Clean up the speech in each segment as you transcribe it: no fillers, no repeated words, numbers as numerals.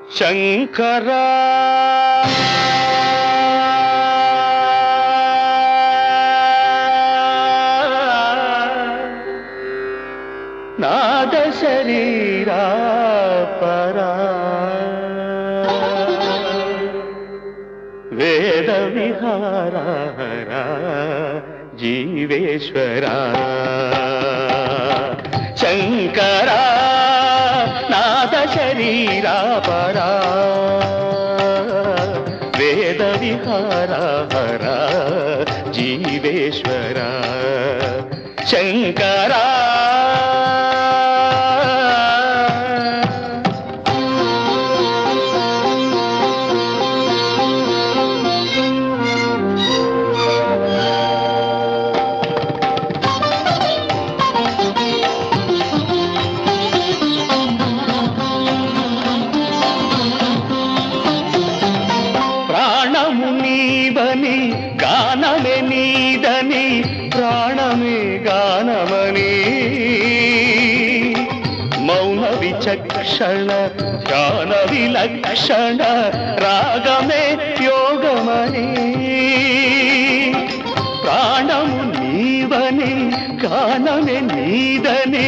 శంకరా నాద శరీరా పరా వేద విహారా జీవేశ్వరా శంకరా నాద శరీరా పరా వేద విహారా జీవేశ్వరా శంకరా గానమే నీదని ప్రాణమే గానమని మౌన విచక్షణ ధ్యాన విలక్షణ రాగమే యోగమని ప్రాణము నీవని గానమే నీదని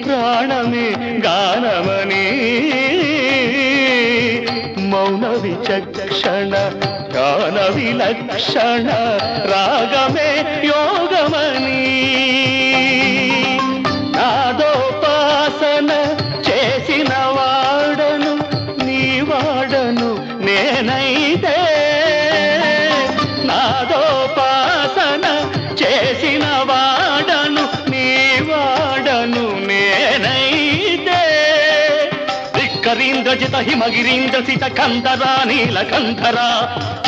ప్రాణమే గానమని మౌన విచక్షణ ధ్యాన విలక్షణ రాగమే యోగమని నాదోపాసన చేసిన వాడను నీ వాడను నేనైతే నాదోపాసన చేసిన వాడను నీ వాడను నేనైతే ధిక్కరీంద్రజిత హిమగిరీంద్ర సిత కంధరా నీలకంధరా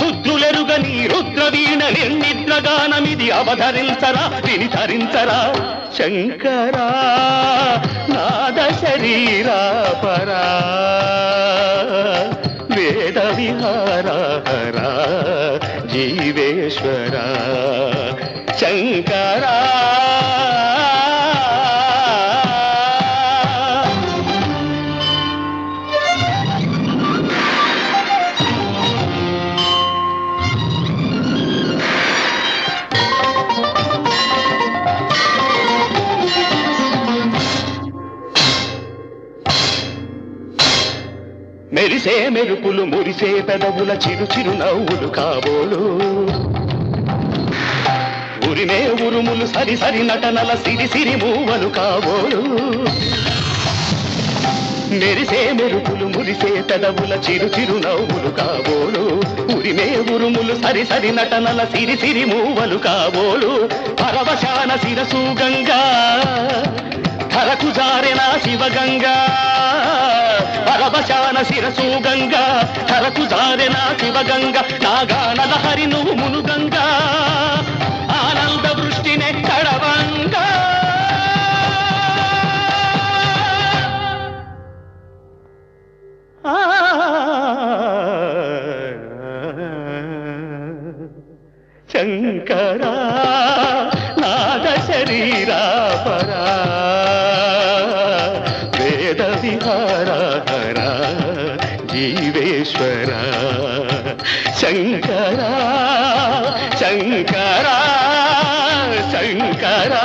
రుద్రులెరుగని రుద్రవీణ నిర్నిద్రగానమిది అవధరించరా విని ధరించరా శంకరా నాద శరీరా పరా వేద విహారా జీవేశ్వరా శంకరా మెరిసే మెరుపులు మురిసే పెదవుల చిరు చిరు నవ్వులు కాబోలు ఉరిమే ఉరుములు సరి సరి నటనల సిరి సిరి మూవలు కాబోలు మెరిసే మెరుపులు మురిసే పెదవుల చిరు చిరు నవ్వులు కాబోలు ఉరిమే ఉరుములు సరి సరి నటనల సిరి సిరి మూవలు కాబోలు పరవశాన శిరసు గంగా ధరకు జారెనా శివగంగా పరవశాన శిరసు గంగా ధరకు జారెనా శివగంగా నాగానల హరి నువ్వు మునుగంగా ఆనంద వృష్టినే కడవంగా శంకరా నాద శరీరా పరా వేద విహారా జీవేశ్వరా శంకరా శంకరా శంకరా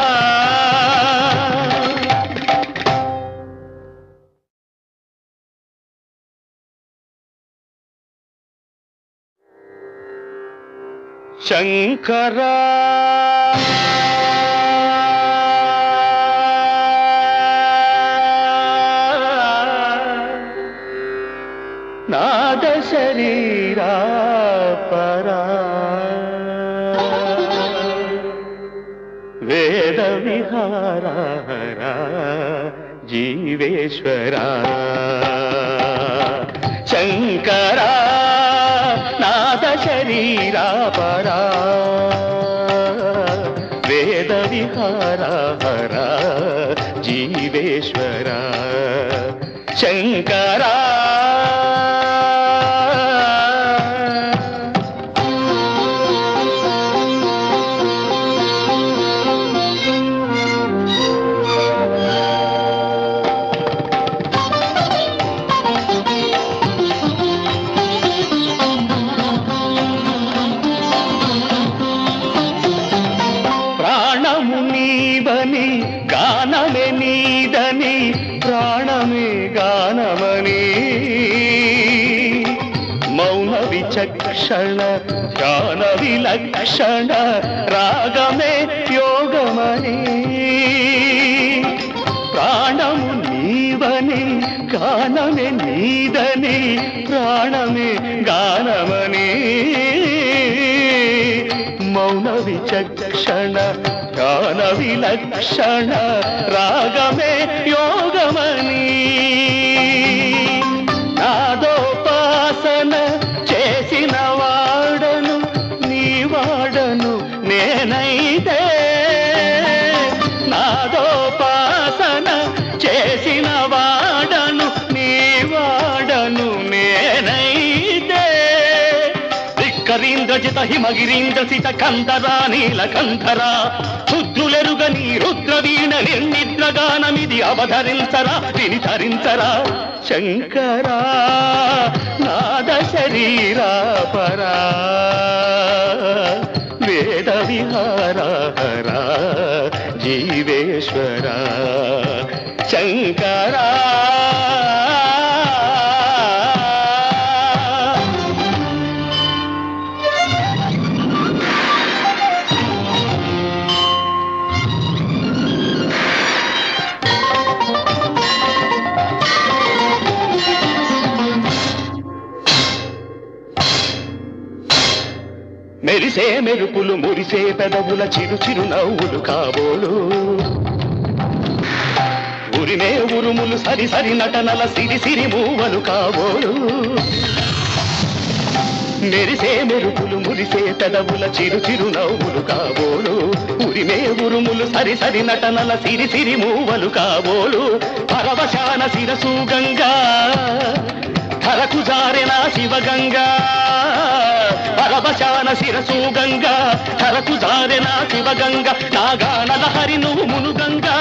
శంకరా నాద శరీరా పరా వేద విహారా జీవేశ్వరా శంకరా నాద శరీరా పరా వేద విహారా జీవేశ్వరా శంకరా ప్రాణమే గానమని మౌన విచక్షణ ధ్యాన విలక్షణ రాగమే యోగమని ప్రాణము నీవని గానమే నీదని ప్రాణమే గానమని మౌన విచక్షణ ధ్యాన విలక్షణ రాగమే యోగమని నాదోపాసన చేసిన వాడను నీ వాడను నేనైతే నాదోపాసన చేసిన వాడను నీ వాడను నేనైతే ధిక్కరీంద్రజిత హిమగిరీంద్ర సిత కంధరా నీలకంధరా రుద్రులెరుగని రుద్రవీణ నిర్నిద్రగానమిది అవధరించరా విని ధరించరా శంకరా నాద శరీరా పరా వేద విహారా జీవేశ్వరా శంకరా మెరిసే మెరుపులు మురిసే పెదవుల చిరు చిరు నవ్వులు కాబోలు ఉరిమే ఉరుములు సరి సరి నటనల సిరి సిరి మూవలు కాబోలు మెరిసే మెరుపులు మురిసే పెదవుల చిరు చిరు నవ్వులు కాబోలు ఉరిమే ఉరుములు సరి సరి నటనల సిరి సిరి మూవలు కాబోలు పరవశాన శిరసు గంగా ధరకు జారెన శివగంగా పరవశాన శిరసు గంగా ధరకు జారెన శివగంగా నాగానల హరి నువ్వు మునుగంగా